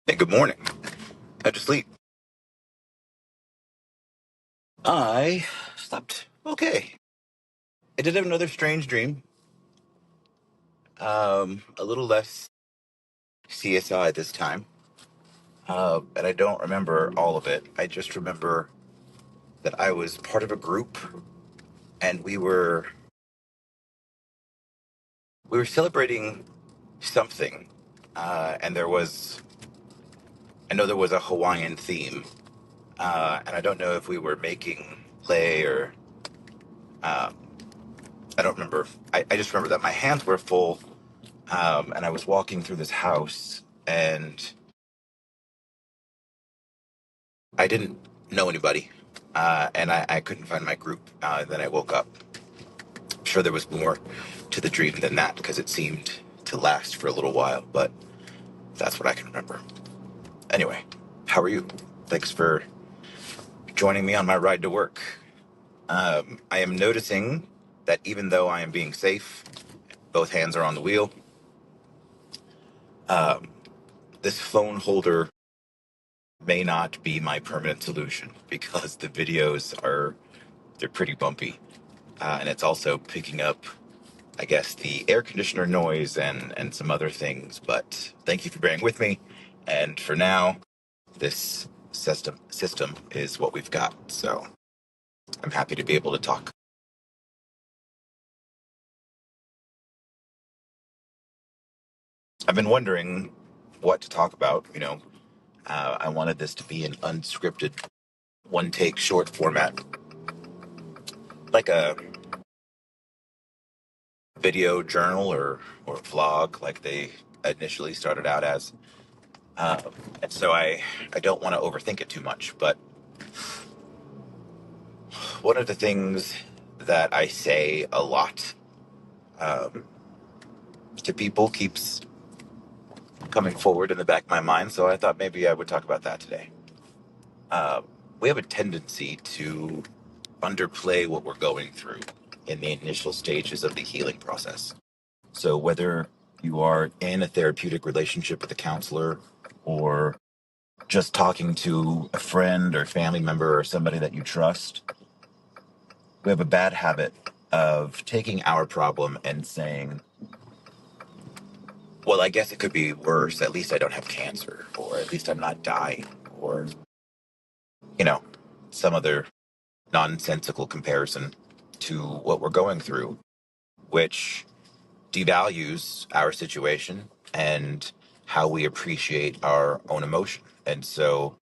Hey, good morning. How'd you sleep? I slept okay. I did have another strange dream. A little less CSI this time. And I don't remember all of it. I just remember that I was part of a group and we were celebrating something. And I know there was a Hawaiian theme. And I don't know if we were making play or uh, I don't remember. I just remember that my hands were full. And I was walking through this house and I didn't know anybody, and I couldn't find my group. Then I woke up. I'm sure there was more to the dream than that because it seemed to last for a little while, but that's what I can remember. Anyway, how are you? Thanks for joining me on my ride to work. I am noticing that even though I am being safe, both hands are on the wheel. Um, this phone holder may not be my permanent solution because the videos they're pretty bumpy, and it's also picking up, I guess, the air conditioner noise and some other things. But thank you for bearing with me. And for now, this system is what we've got. So I'm happy to be able to talk. I've been wondering what to talk about. I wanted this to be an unscripted, one take short format, like a video journal or vlog, like they initially started out as. Uh, and so I don't want to overthink it too much, but one of the things that I say a lot um, to people keeps coming forward in the back of my mind, so I thought maybe I would talk about that today. Uh, we have a tendency to underplay what we're going through in the initial stages of the healing process. So whether you are in a therapeutic relationship with a counselor or just talking to a friend or family member or somebody that you trust, we have a bad habit of taking our problem and saying, well, I guess it could be worse. At least I don't have cancer, or at least I'm not dying, or, you know, some other nonsensical comparison to what we're going through, which devalues our situation and how we appreciate our own emotion. And so,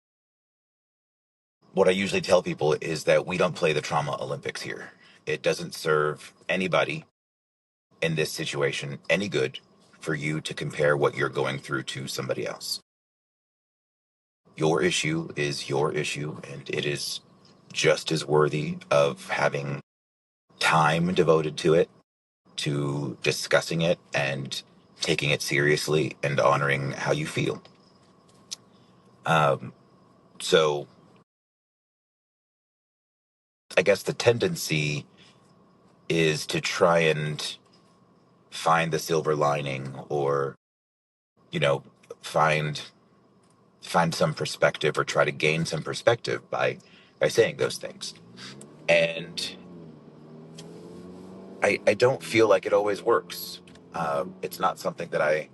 what I usually tell people is that we don't play the trauma Olympics here. It doesn't serve anybody in this situation any good for you to compare what you're going through to somebody else. Your issue is your issue, and it is just as worthy of having time devoted to it, to discussing it and taking it seriously and honoring how you feel. Um, so I guess the tendency is to try and find the silver lining or, you know, find some perspective or try to gain some perspective by saying those things. And I don't feel like it always works. It's not something that I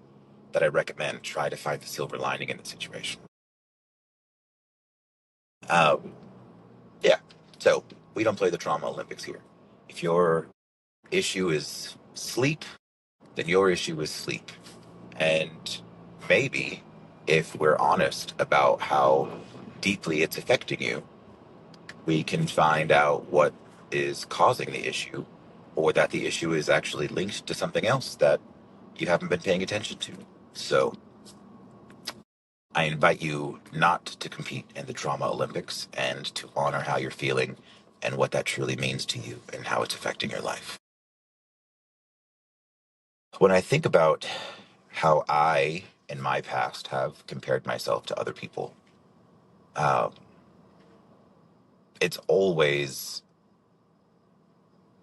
recommend. Try to find the silver lining in the situation. Um, yeah. So we don't play the trauma Olympics here. If your issue is sleep, then your issue is sleep. And maybe if we're honest about how deeply it's affecting you, we can find out what is causing the issue or that the issue is actually linked to something else that you haven't been paying attention to. So I invite you not to compete in the trauma Olympics and to honor how you're feeling and what that truly means to you and how it's affecting your life. When I think about how I, in my past, have compared myself to other people, um, it's always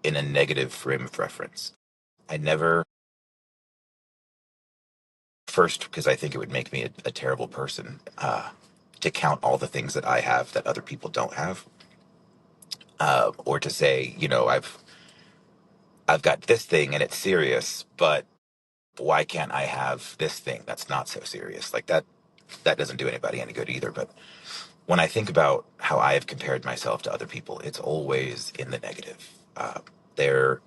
in a negative frame of reference. I never first, because I think it would make me a terrible person to count all the things that I have that other people don't have, or to say, I've got this thing and it's serious, but why can't I have this thing that's not so serious? Like that doesn't do anybody any good either. But when I think about how I have compared myself to other people, it's always in the negative. They're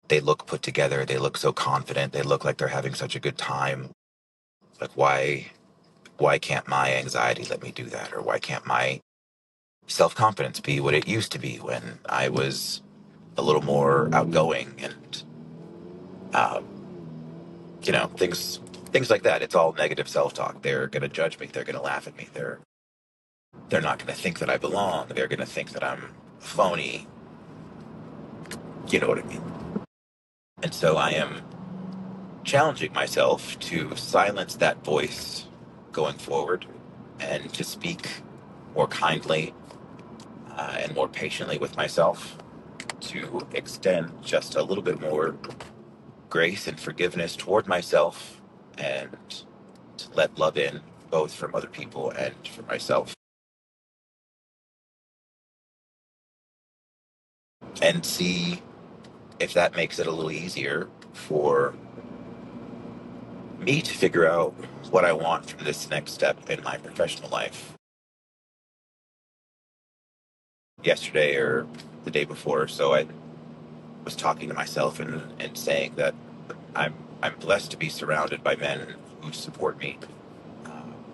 they look put together. They look so confident. They look like they're having such a good time. Like why can't my anxiety let me do that? Or why can't my self confidence be what it used to be when I was a little more outgoing and um, things like that. It's all negative self talk. They're gonna judge me. They're gonna laugh at me. They're not gonna think that I belong. They're gonna think that I'm a phony. You know what I mean? And so I am challenging myself to silence that voice going forward and to speak more kindly and more patiently with myself, to extend just a little bit more grace and forgiveness toward myself, and to let love in both from other people and for myself, and see if that makes it a little easier for me to figure out what I want from this next step in my professional life. Yesterday or the day before, so I was talking to myself and saying that I'm blessed to be surrounded by men who support me uh,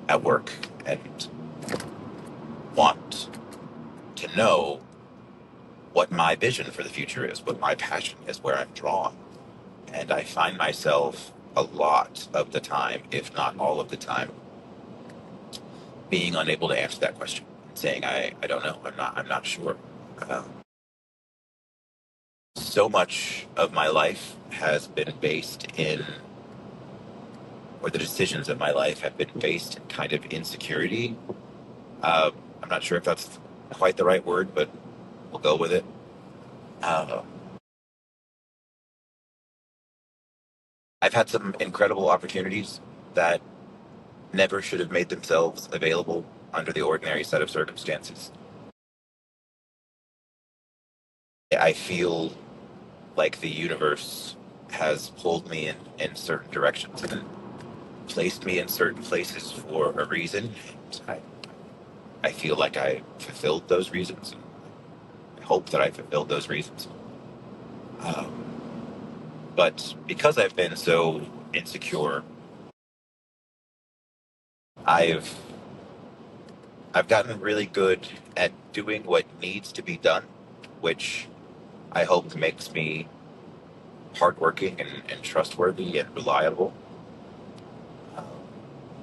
at work and want to know what my vision for the future is, what my passion is, where I'm drawn. And I find myself a lot of the time, if not all of the time, being unable to answer that question, saying I don't know, I'm not sure. Uh, so much of my life has been based in, or the decisions of my life have been based in kind of insecurity. Uh, I'm not sure if that's quite the right word, but we'll go with it. Uh, I've had some incredible opportunities that never should have made themselves available under the ordinary set of circumstances. I feel like the universe has pulled me in certain directions and placed me in certain places for a reason. And I feel like I fulfilled those reasons. I hope that I fulfilled those reasons. Um, but because I've been so insecure, I've I've gotten really good at doing what needs to be done, which I hope makes me hardworking and trustworthy and reliable. Um,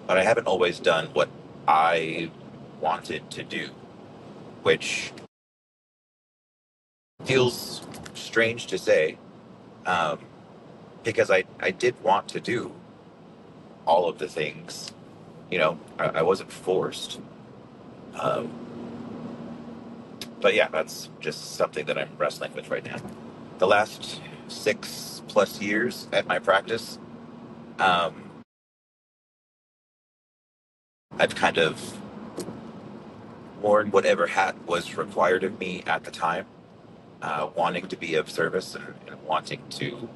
but I haven't always done what I wanted to do, which feels strange to say, um, because I did want to do all of the things. I wasn't forced. Um, but yeah, that's just something that I'm wrestling with right now. The last 6+ years at my practice, um, I've kind of worn whatever hat was required of me at the time, wanting to be of service and wanting to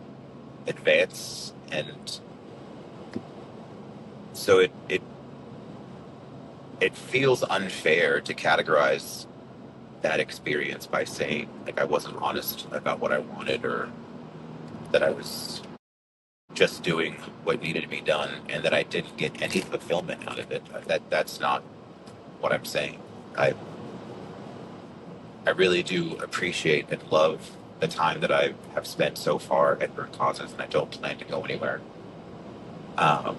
advance. And so it feels unfair to categorize that experience by saying like I wasn't honest about what I wanted, or that I was just doing what needed to be done and that I didn't get any fulfillment out of it. That's not what I'm saying. I I really do appreciate and love the time that I have spent so far at Burn Causes, and I don't plan to go anywhere. Um,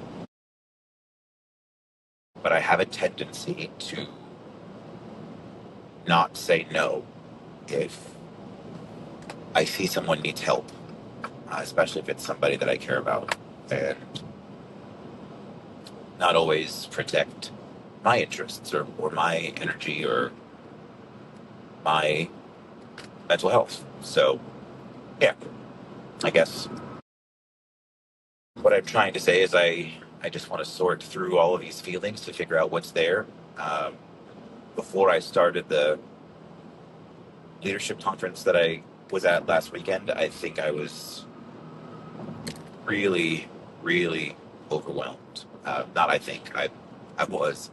but I have a tendency to not say no if I see someone needs help, especially if it's somebody that I care about, and not always protect my interests, or my energy, or my mental health. So, yeah, I guess What I'm trying to say is I just want to sort through all of these feelings to figure out what's there. Um, Before I started the leadership conference that I was at last weekend, I think I was really, really overwhelmed. Not I think, I was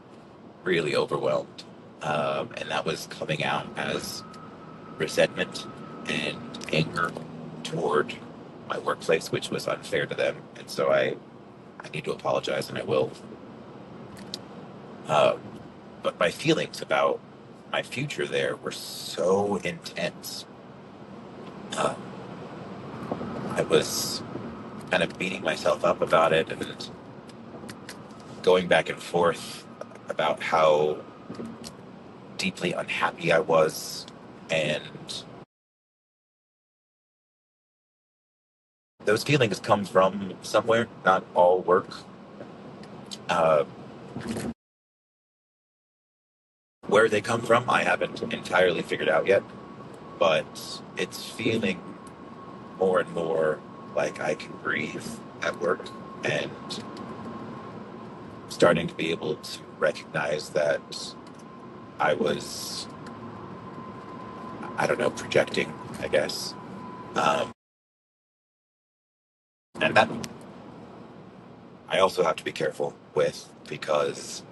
really overwhelmed. And that was coming out as resentment and anger toward my workplace, which was unfair to them. And so I need to apologize, and I will. Um, but my feelings about my future there were so intense. Uh, I was kind of beating myself up about it and going back and forth about how deeply unhappy I was. And those feelings come from somewhere, not all work. Uh, where they come from, I haven't entirely figured out yet, but it's feeling more and more like I can breathe at work, and starting to be able to recognize that I was, I don't know, projecting, I guess. Um, and that I also have to be careful with, because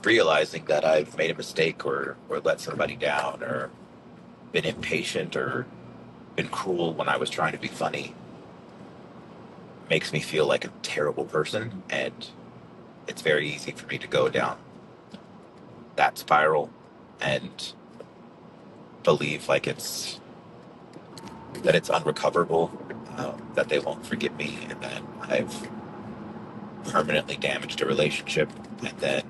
realizing that I've made a mistake, or let somebody down, or been impatient, or been cruel when I was trying to be funny, makes me feel like a terrible person. And it's very easy for me to go down that spiral and believe like it's unrecoverable, that they won't forgive me, and that I've permanently damaged a relationship. And then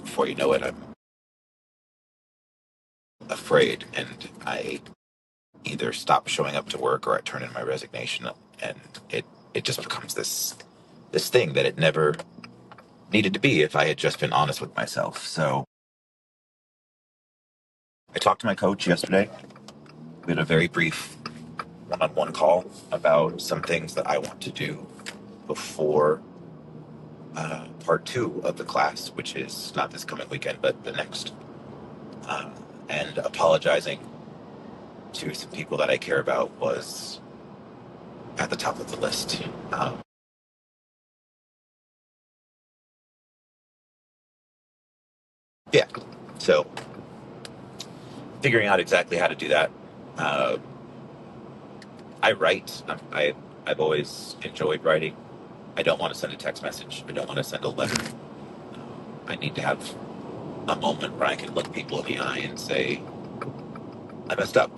before you know it, I'm afraid, and I either stop showing up to work, or I turn in my resignation, and it just becomes this thing that it never needed to be if I had just been honest with myself. So I talked to my coach yesterday. We had a very brief one-on-one call about some things that I want to do before part two of the class, which is not this coming weekend, but the next. Uh, and apologizing to some people that I care about was at the top of the list. Yeah. So figuring out exactly how to do that. Uh, I write. I've always enjoyed writing. I don't want to send a text message. I don't want to send a letter. I need to have a moment where I can look people in the eye and say, I messed up.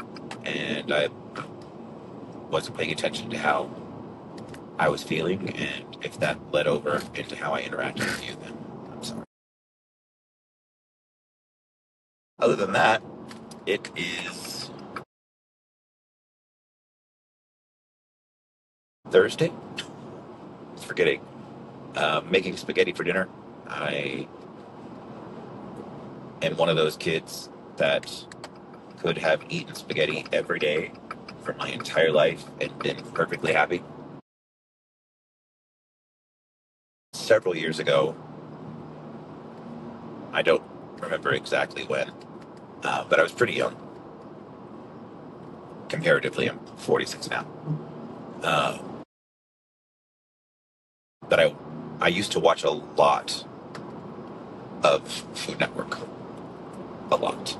And I wasn't paying attention to how I was feeling. And if that led over into how I interacted with you, then I'm sorry. Other than that, it is Thursday. It's forgetting. Making spaghetti for dinner. I am one of those kids that could have eaten spaghetti every day for my entire life and been perfectly happy. Several years ago, I don't remember exactly when, but I was pretty young. Comparatively, I'm 46 now. Uh, but I used to watch a lot of Food Network. A lot.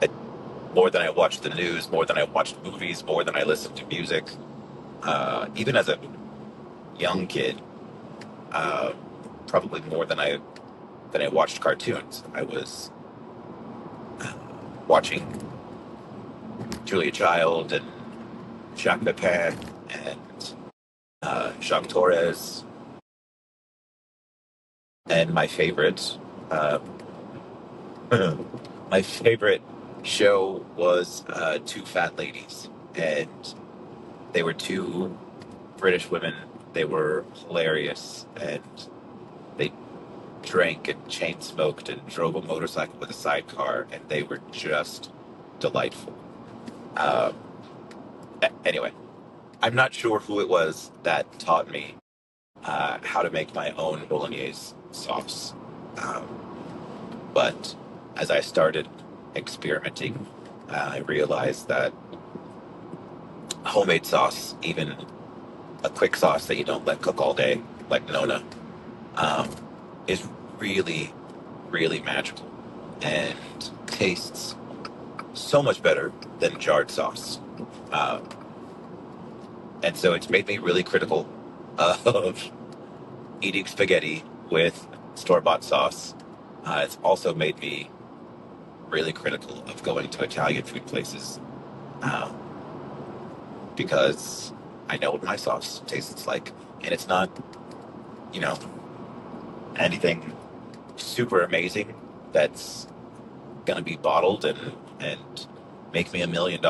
I, More than I watched the news, more than I watched movies, more than I listened to music. Even as a young kid, uh, probably more than I watched cartoons. I was watching Julia Child and Jacques Pepin and Jacques Torres, and uh, my favorite show was Two Fat Ladies, and they were two British women. They were hilarious, and they drank and chain smoked and drove a motorcycle with a sidecar, and they were just delightful. Um, Anyway, I'm not sure who it was that taught me how to make my own bolognese sauce. Um, but as I started experimenting, I realized that homemade sauce, even a quick sauce that you don't let cook all day, like Nona, um, is really, really magical and tastes so much better than jarred sauce. Uh, and so it's made me really critical of eating spaghetti with store-bought sauce. It's also made me really critical of going to Italian food places, um, because I know what my sauce tastes like, and it's not, you know, anything super amazing that's gonna be bottled and make me $1 million.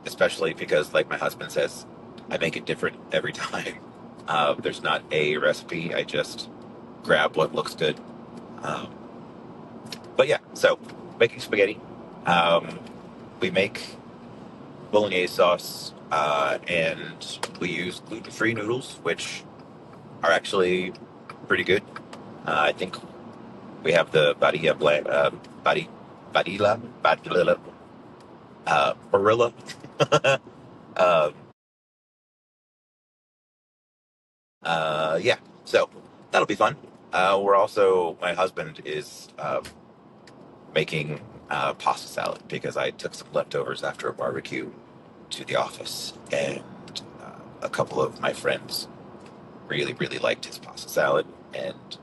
Especially because, like my husband says, I make it different every time. There's not a recipe. I just grab what looks good. Um, but yeah, so making spaghetti. Um, we make bolognese sauce, and we use gluten-free noodles, which are actually pretty good. I think we have the Barilla. um, yeah, so that'll be fun. We're also, my husband is making pasta salad because I took some leftovers after a barbecue to the office, and a couple of my friends really, really liked his pasta salad, and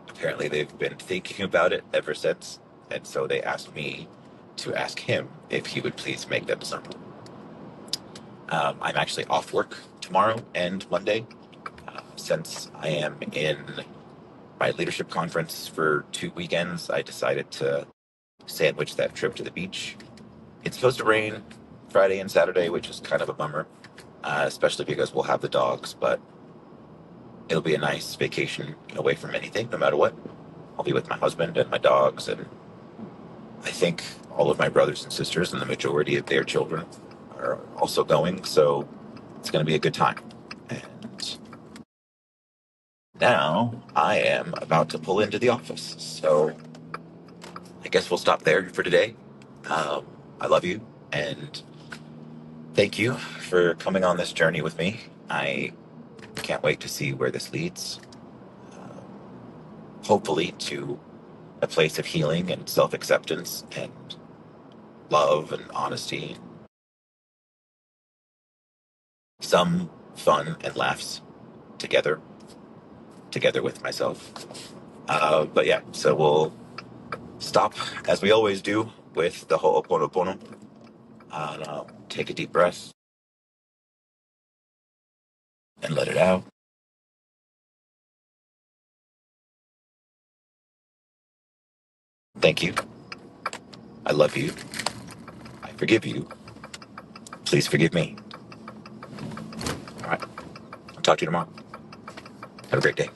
apparently they've been thinking about it ever since. And so they asked me to ask him if he would please make them some. I'm actually off work tomorrow and Monday, since I am in my leadership conference for 2 weekends. I decided to sandwich that trip to the beach. It's supposed to rain Friday and Saturday, which is kind of a bummer, especially because we'll have the dogs, but it'll be a nice vacation away from anything, no matter what. I'll be with my husband and my dogs, and I think all of my brothers and sisters and the majority of their children are also going, so it's going to be a good time. And now I am about to pull into the office, so I guess we'll stop there for today. Um, I love you, and thank you for coming on this journey with me. I can't wait to see where this leads. Um, Hopefully to a place of healing and self acceptance and love and honesty, some fun and laughs together, together with myself. But yeah, so we'll stop as we always do with the Ho'oponopono. Take a deep breath and let it out. Thank you. I love you. I forgive you. Please forgive me. All right. I'll talk to you tomorrow. Have a great day.